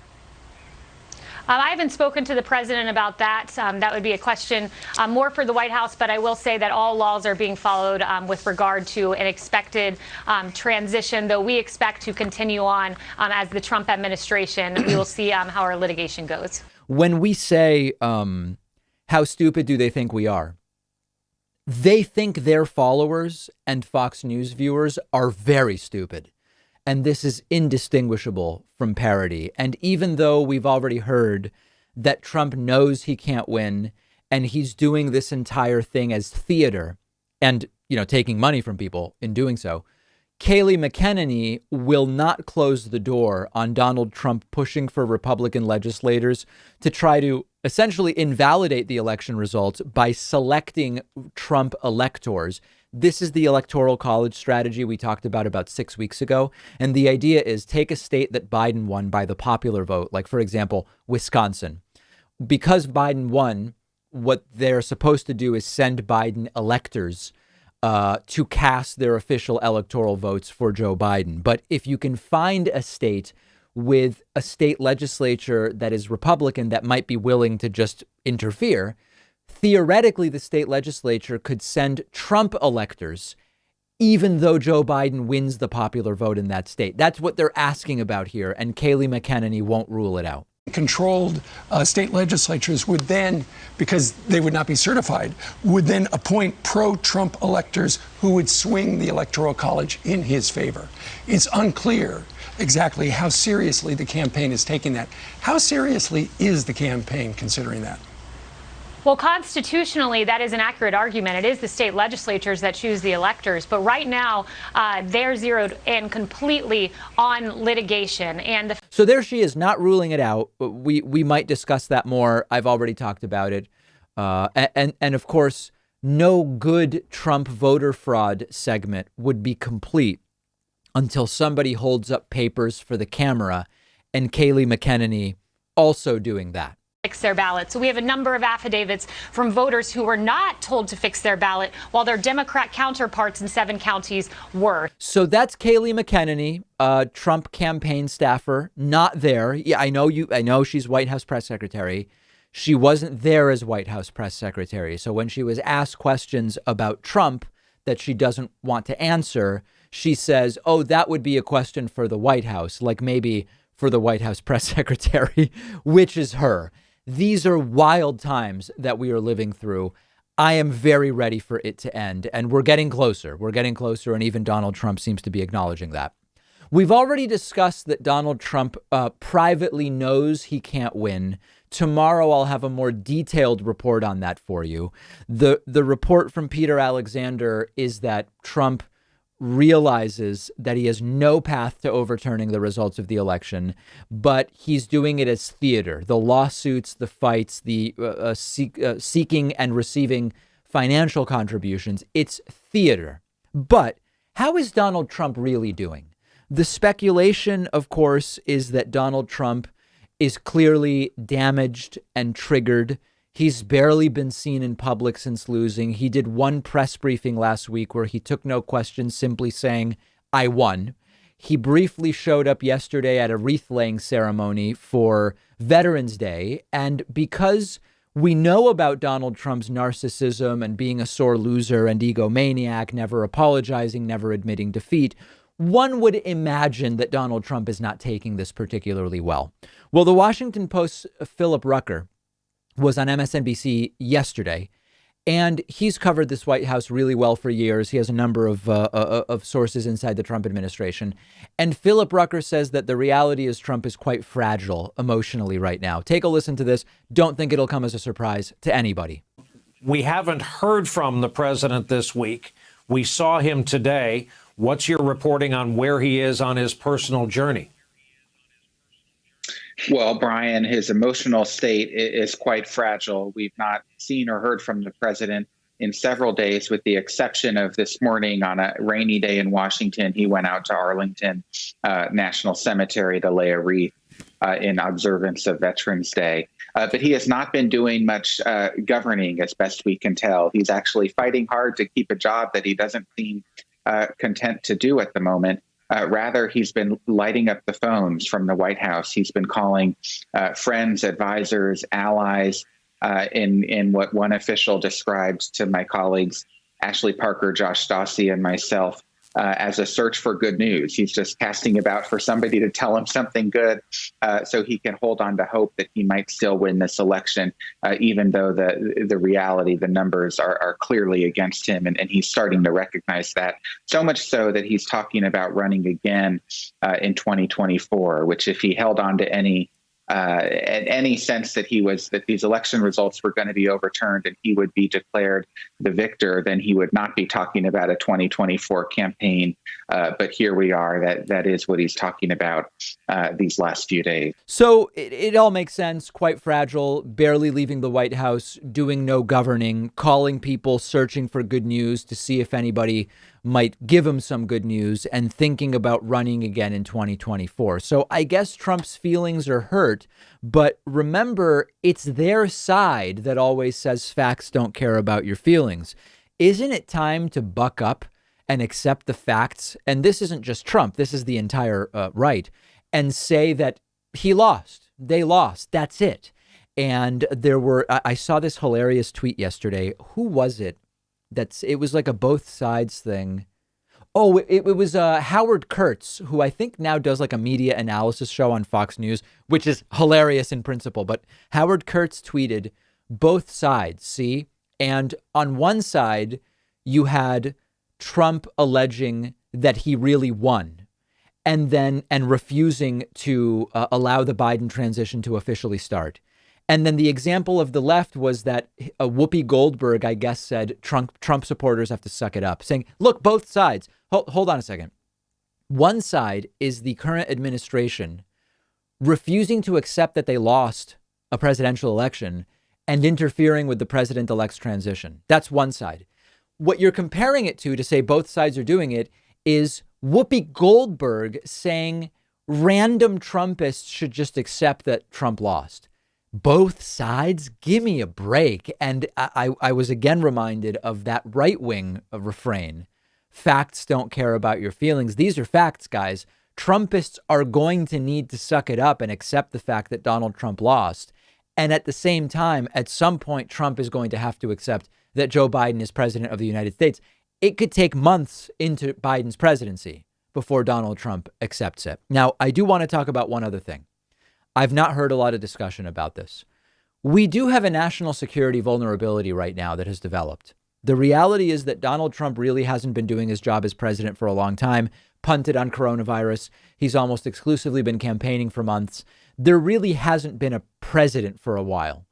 I haven't spoken to the president about that. That would be a question more for the White House. But I will say that all laws are being followed with regard to an expected transition, though we expect to continue on as the Trump administration. We will see how our litigation goes. When we say how stupid do they think we are? They think their followers and Fox News viewers are very stupid. And this is indistinguishable from parody. And even though we've already heard that Trump knows he can't win and he's doing this entire thing as theater and, taking money from people in doing so, Kayleigh McEnany will not close the door on Donald Trump pushing for Republican legislators to try to essentially invalidate the election results by selecting Trump electors. This is the Electoral College strategy we talked about 6 weeks ago. And the idea is take a state that Biden won by the popular vote, like, for example, Wisconsin. Because Biden won, what they're supposed to do is send Biden electors to cast their official electoral votes for Joe Biden. But if you can find a state with a state legislature that is Republican that might be willing to just interfere, theoretically, the state legislature could send Trump electors, even though Joe Biden wins the popular vote in that state. That's what they're asking about here. And Kayleigh McEnany won't rule it out. Controlled state legislatures would then, because they would not be certified, would then appoint pro-Trump electors who would swing the Electoral College in his favor. It's unclear exactly how seriously the campaign is taking that. How seriously is the campaign considering that? Well, constitutionally, that is an accurate argument. It is the state legislatures that choose the electors. But right now, they're zeroed in completely on litigation. And so there she is, not ruling it out. We might discuss that more. I've already talked about it. And of course, no good Trump voter fraud segment would be complete until somebody holds up papers for the camera and Kayleigh McEnany also doing that. Fix their ballot. So we have a number of affidavits from voters who were not told to fix their ballot while their Democrat counterparts in 7 counties were. So that's Kayleigh McEnany, Trump campaign staffer, not there. Yeah, I know she's White House press secretary. She wasn't there as White House press secretary. So when she was asked questions about Trump, that she doesn't want to answer, she says, oh, that would be a question for the White House, like maybe for the White House press secretary, which is her. These are wild times that we are living through. I am very ready for it to end, and we're getting closer. We're getting closer, and even Donald Trump seems to be acknowledging that. We've already discussed that Donald Trump privately knows he can't win. Tomorrow, I'll have a more detailed report on that for you. The report from Peter Alexander is that Trump realizes that he has no path to overturning the results of the election, but he's doing it as theater. The lawsuits, the fights, the seeking and receiving financial contributions, it's theater. But how is Donald Trump really doing? The speculation, of course, is that Donald Trump is clearly damaged and triggered. He's barely been seen in public since losing. He did one press briefing last week where he took no questions, simply saying, I won. He briefly showed up yesterday at a wreath-laying ceremony for Veterans Day. And because we know about Donald Trump's narcissism and being a sore loser and egomaniac, never apologizing, never admitting defeat, one would imagine that Donald Trump is not taking this particularly well. Well, the Washington Post's Philip Rucker was on MSNBC yesterday, and he's covered this White House really well for years. He has a number of sources inside the Trump administration. And Philip Rucker says that the reality is Trump is quite fragile emotionally right now. Take a listen to this. Don't think it'll come as a surprise to anybody. We haven't heard from the president this week. We saw him today. What's your reporting on where he is on his personal journey? Well, Brian, his emotional state is quite fragile. We've not seen or heard from the president in several days, with the exception of this morning on a rainy day in Washington. He went out to Arlington National Cemetery to lay a wreath in observance of Veterans Day. But he has not been doing much governing, as best we can tell. He's actually fighting hard to keep a job that he doesn't seem content to do at the moment. Rather, he's been lighting up the phones from the White House. He's been calling friends, advisors, allies, in what one official described to my colleagues, Ashley Parker, Josh Stassi, and myself, as a search for good news. He's just casting about for somebody to tell him something good so he can hold on to hope that he might still win this election, even though the reality, the numbers are clearly against him. And he's starting to recognize that, so much so that he's talking about running again in 2024, which, if he held on to any sense that these election results were going to be overturned and he would be declared the victor, then he would not be talking about a 2024 campaign. But here we are. That is what he's talking about these last few days. So it all makes sense. Quite fragile, barely leaving the White House, doing no governing, calling people, searching for good news to see if anybody might give him some good news, and thinking about running again in 2024. So I guess Trump's feelings are hurt, but remember, it's their side that always says facts don't care about your feelings. Isn't it time to buck up and accept the facts? And this isn't just Trump, this is the entire right, and say that he lost, they lost, that's it. And I saw this hilarious tweet yesterday. Who was it? It was like a both sides thing. Oh, it was Howard Kurtz, who I think now does like a media analysis show on Fox News, which is hilarious in principle. But Howard Kurtz tweeted both sides, see? And on one side, you had Trump alleging that he really won and refusing to allow the Biden transition to officially start. And then the example of the left was that Whoopi Goldberg, I guess, said Trump supporters have to suck it up, saying, look, both sides. Hold on a second. One side is the current administration refusing to accept that they lost a presidential election and interfering with the president-elect's transition. That's one side. What you're comparing it to say both sides are doing it is Whoopi Goldberg saying random Trumpists should just accept that Trump lost. Both sides? Give me a break. And I was again reminded of that right-wing refrain. Facts don't care about your feelings. These are facts, guys. Trumpists are going to need to suck it up and accept the fact that Donald Trump lost. And at the same time, at some point, Trump is going to have to accept that Joe Biden is president of the United States. it could take months into Biden's presidency before Donald Trump accepts it. Now, I do want to talk about one other thing. I've not heard a lot of discussion about this. We do have a national security vulnerability right now that has developed. The reality is that Donald Trump really hasn't been doing his job as president for a long time, punted on coronavirus. He's almost exclusively been campaigning for months. There really hasn't been a president for a while.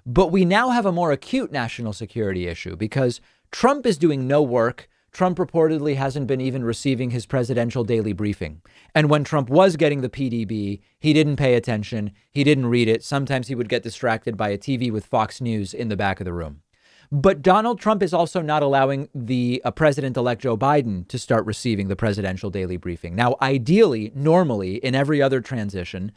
But we now have a more acute national security issue because Trump is doing no work. Trump reportedly hasn't been even receiving his presidential daily briefing. And when Trump was getting the PDB, he didn't pay attention. He didn't read it. Sometimes he would get distracted by a TV with Fox News in the back of the room. But Donald Trump is also not allowing the President-elect Joe Biden to start receiving the presidential daily briefing. Now, ideally, normally, in every other transition,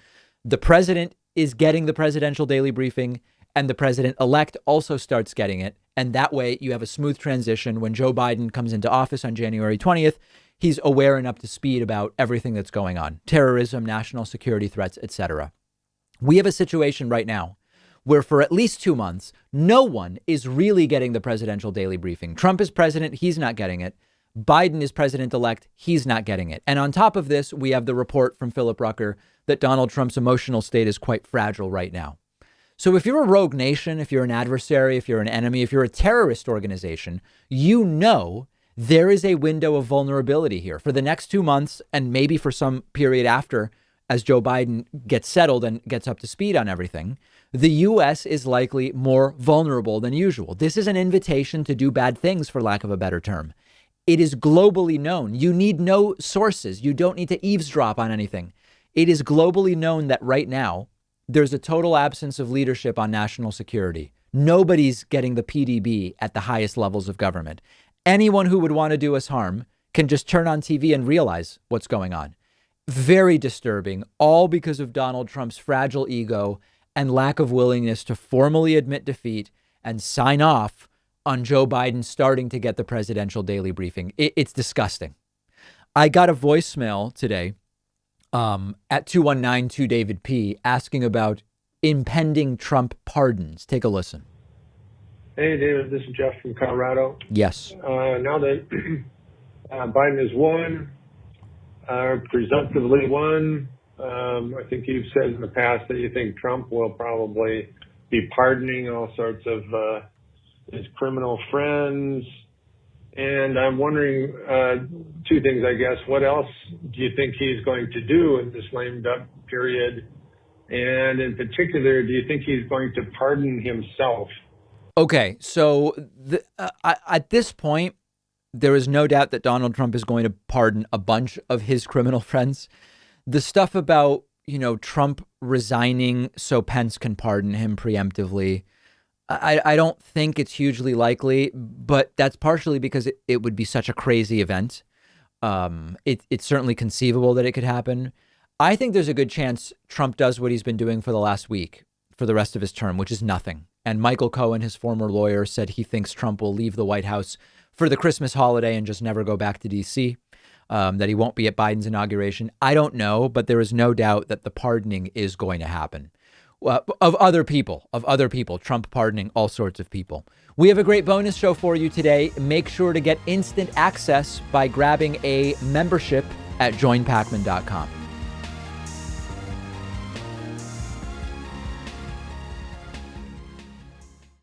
the president is getting the presidential daily briefing and the president-elect also starts getting it. And that way you have a smooth transition. When Joe Biden comes into office on January 20th, he's aware and up to speed about everything that's going on. Terrorism, national security threats, etc. We have a situation right now where for at least 2 months, no one is really getting the presidential daily briefing. Trump is president. He's not getting it. Biden is president-elect. He's not getting it. And on top of this, we have the report from Philip Rucker that Donald Trump's emotional state is quite fragile right now. So if you're a rogue nation, if you're an adversary, if you're an enemy, if you're a terrorist organization, you know there is a window of vulnerability here for the next 2 months and maybe for some period after, as Joe Biden gets settled and gets up to speed on everything. The U.S. is likely more vulnerable than usual. This is an invitation to do bad things, for lack of a better term. It is globally known. You need no sources. You don't need to eavesdrop on anything. It is globally known that right now, there's a total absence of leadership on national security. Nobody's getting the PDB at the highest levels of government. Anyone who would want to do us harm can just turn on TV and realize what's going on. Very disturbing, all because of Donald Trump's fragile ego and lack of willingness to formally admit defeat and sign off on Joe Biden starting to get the presidential daily briefing. It's disgusting. I got a voicemail today at 2192 David P asking about impending Trump pardons. Take a listen. Hey, David, this is Jeff from Colorado. Yes. Now that Biden has won, presumptively won, I think you've said in the past that you think Trump will probably be pardoning all sorts of his criminal friends. And I'm wondering two things, I guess. What else do you think he's going to do in this lame duck period? And in particular, do you think he's going to pardon himself? Okay, so at this point, there is no doubt that Donald Trump is going to pardon a bunch of his criminal friends. The stuff about, Trump resigning so Pence can pardon him preemptively, I don't think it's hugely likely, but that's partially because it would be such a crazy event. It's certainly conceivable that it could happen. I think there's a good chance Trump does what he's been doing for the last week for the rest of his term, which is nothing. And Michael Cohen, his former lawyer, said he thinks Trump will leave the White House for the Christmas holiday and just never go back to D.C., that he won't be at Biden's inauguration. I don't know, but there is no doubt that the pardoning is going to happen. Of other people, Trump pardoning all sorts of people. We have a great bonus show for you today. Make sure to get instant access by grabbing a membership at joinpacman.com.